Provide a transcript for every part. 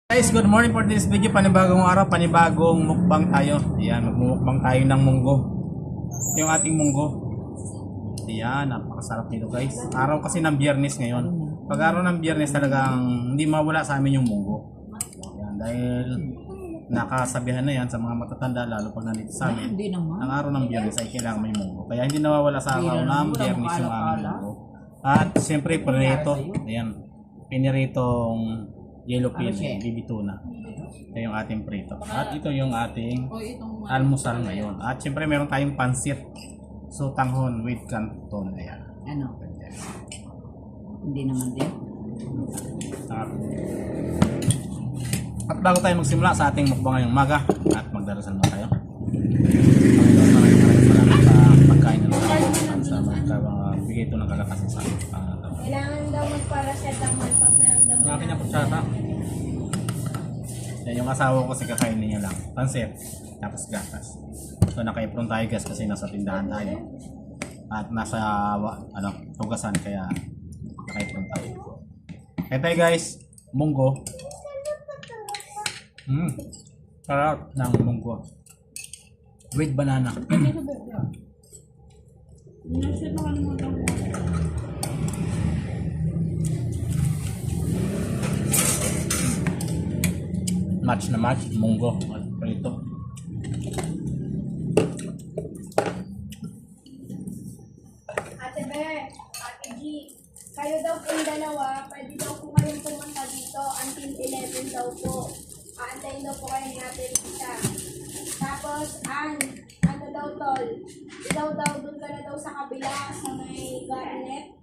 Guys, good morning for this video. Panibagong araw, panibagong mukbang tayo. Ayan, magmumukbang tayo ng munggo. Yung ating munggo. Ayan, napakasarap nito guys. Araw kasi ng Biyernes ngayon. Pag araw ng Biyernes talagang hindi mawala sa amin yung munggo. Ayan, dahil nakasabihan na yan sa mga matatanda, lalo pag nandito sa amin. Ang araw ng Biyernes ay kailangan may munggo. Kaya hindi nawawala sa araw ng Biyernes yung aming munggo. At siyempre, pinirito. Ayan, piniritong yellow pin, baby tuna. Ito yung ating prito. At ito yung ating almusal ngayon. At syempre meron tayong pansit. So tanghon with canton. Ayan. Ano? Hindi naman din. At bago tayo magsimula sa ating mukbang ngayong umaga, at magdarasal na tayo. Maraming salamat sa pagkain na natin. At sa magbigay ito ng kalakasan sa ating pangalan. Kailangan daw magparacetamol pag naramdaman Yung aking putsata. Yan yung asawa ko kasi kakainin niya lang. Pansit. Tapos gatas. So naka-apron tayo guys kasi nasa tindahan tayo. At nasa tugasan kaya naka-apron tayo. Kaya tayo guys, munggo. Sarap ng munggo. With banana. Match na match, munggo at prito. Ate Be, Ate G, kayo daw pong dalawa, pwede daw po kayong pumunta dito until 11 daw po. Aantayin daw po kayo ni Ate Rita. Tapos, ano daw tol? Ikaw daw, dun ka na daw sa kabila, sa may garnet.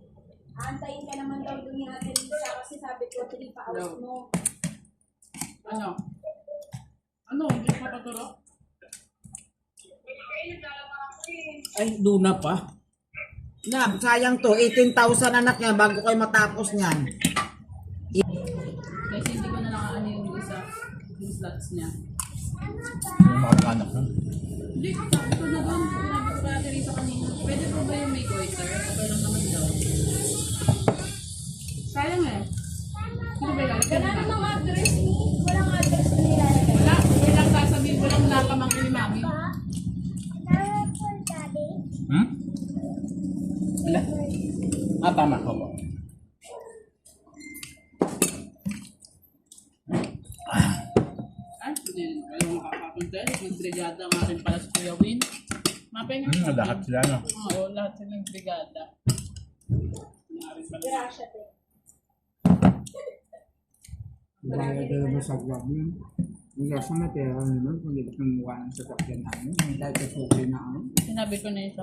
Aantayin ka naman daw dun ni Ate Rita kasi sabi ko, 3 pa-out mo. Ano? Ano? Hindi ka paturo? Ay, duna pa. Na, sayang to. 18,000 anak niya bago kayo matapos niyan. Kasi hindi ko na nakaano yung isa, yung slots niya. Yung mga anak mo. Hindi, sabi ko na doon, sinabi ko kaya Teresa kanina, pwede po ba yung may goiter? Okay lang naman daw. Sayang eh. Sino ba yung Wala namang address ni, walang address ni nilalagay. Wala, hindi lang sasabihin ko lang nakamangkin ni Mami. Wala? Tama. Opo. Ay, hindi. Ayaw makakapunta. Nag-brigada nga rin pala si Kuya Win. Mapenga. Lahat sila no. Oo, lahat silang brigada. Grasya te. Kaya talaga sa vlog yun. Yung kaso na pera naman kung hindi kong mukha ng sasakyan namin. Dahil sa suki na ano. Sinabi ko na yun sa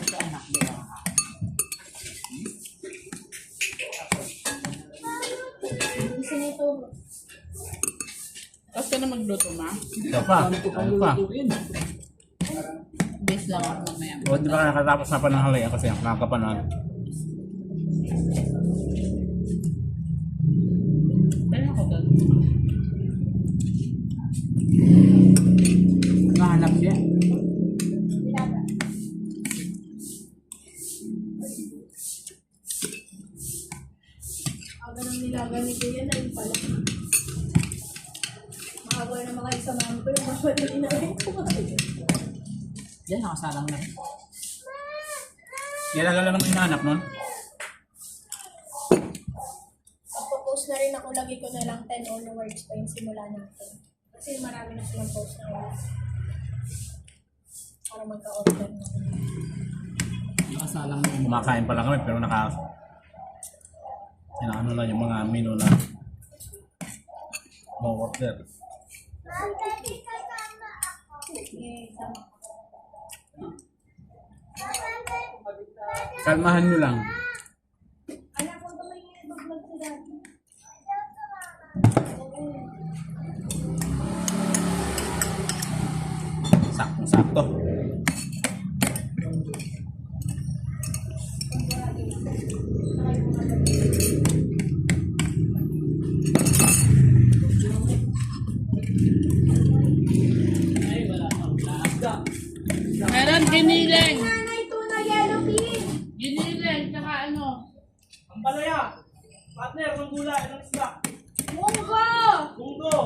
Sa anak nila. Gusto nito. Tapos ka na magluto, Ma. Ito pa. Ano pa? Base lang ako mamaya. O di ba nakatapos na pa ng halaya kasi nakakapanood. Pero ako doon. Nahanap siya. Nilaga. Aga nang nilaga ni Kuya na yung pala. Mahaba na mga isa mga ko yung mamadali na rin ko. Yan, nakasalang na. Nilagala naman yung hanap nun. Magpo-post na rin ako, lagi ko na lang 10 onwards pa yung simula natin. Kasi marami na silang post na wala. Para magka-order na. Nakasalang na. Kumakain pa lang kami pero ano na yung mga menu na mau order. Okay, tama. Kalmahan nyo lang. Anak ko ba may nag-vlog si Daddy? Saktong-sakto. Meron giniling. Nanay, tuna, yellow pin. Giniling, tsaka ano, Ang palaya. Partner, kung gula, ilang isda. Munggo! Munggo.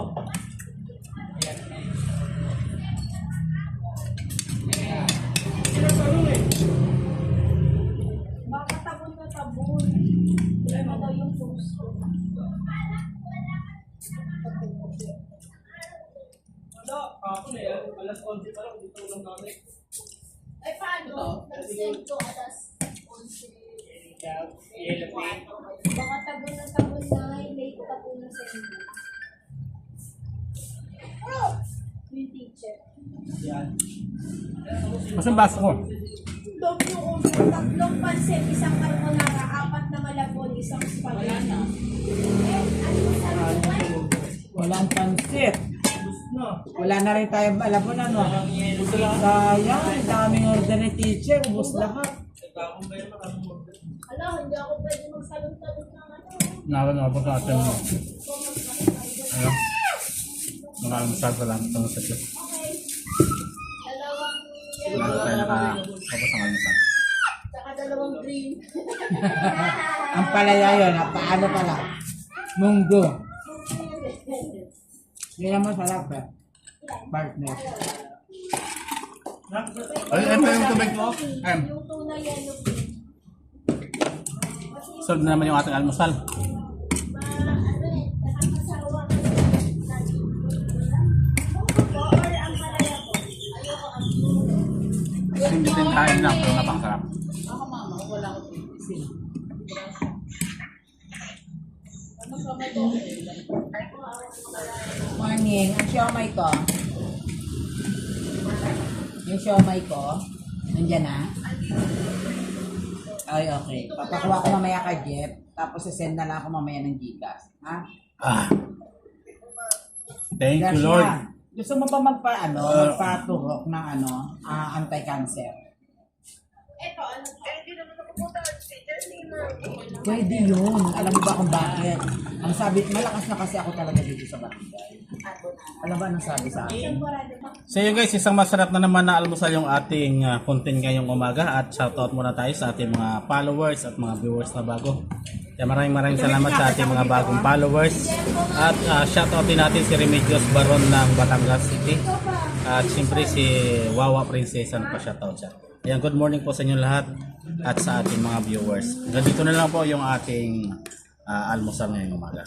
Baka tabon na tabon. Ano daw yung puso? Wala, kapon eh. Alas 11 pa lang, dito lang namin. Ay, paano? Nag-send ko alas 11. Baka tabon na late pa po na send. Yung teacher. Masang baso ko? Doble ulo, tatlong pansit, isang carbonara, apat na malabon, isang spaghetti. Ano sabi ko? Walang pansit. Wala na rin tayo alam mo na, no? Sayang, ang daming order ni teacher, ubos lahat. Ala, hindi ako pwede magsalong-talong ng ano. Nawan ako sa atin mo. Ayun. Mga almusal pa lang. Ito sa siya. Okay. Dalawang Bago tayo nakapapos ang almusal. saka dalawang green. Ang palaya yun, paano pala? Munggo. Yun ang masarap eh. Partner. Ay, pa yung tubig mo? Ay, Yung tuna yellow green. solve na naman yung ating almusal. Nakakasawa ka or ang palaya ko. Ayoko ang Simple din kain lang, pero napakasarap. Ako mama, wala ko tipisin. Ano sa may to? Morning, ang siomay ko. Yung siomay ko, nandyan na. Ay, okay. Papakuha ko mamaya kay Jeff, tapos sasend na lang ako mamaya ng Gcash. Ha? Ah. Thank you, Gracias. Lord. Gusto mo ba magpaturok ng anti-cancer? Ito, ano? Hindi naman ako puta. Pwede yun. Alam mo ba kung bakit? Ang sabi, malakas na kasi ako talaga dito sa barangay. Alam ba anong sabi sa akin? So yun guys, isang masarap na naman na almusal yung ating content ngayong umaga at shoutout muna tayo sa ating mga followers at mga viewers na bago. Kaya maraming salamat sa ating mga bagong followers at shoutout din natin si Remedios Baron ng Batangas City at siyempre si Wawa Princesa na pa-shoutout siya. Ayan, good morning po sa inyo lahat at sa ating mga viewers. Ganito na lang po yung ating almusal ngayong umaga.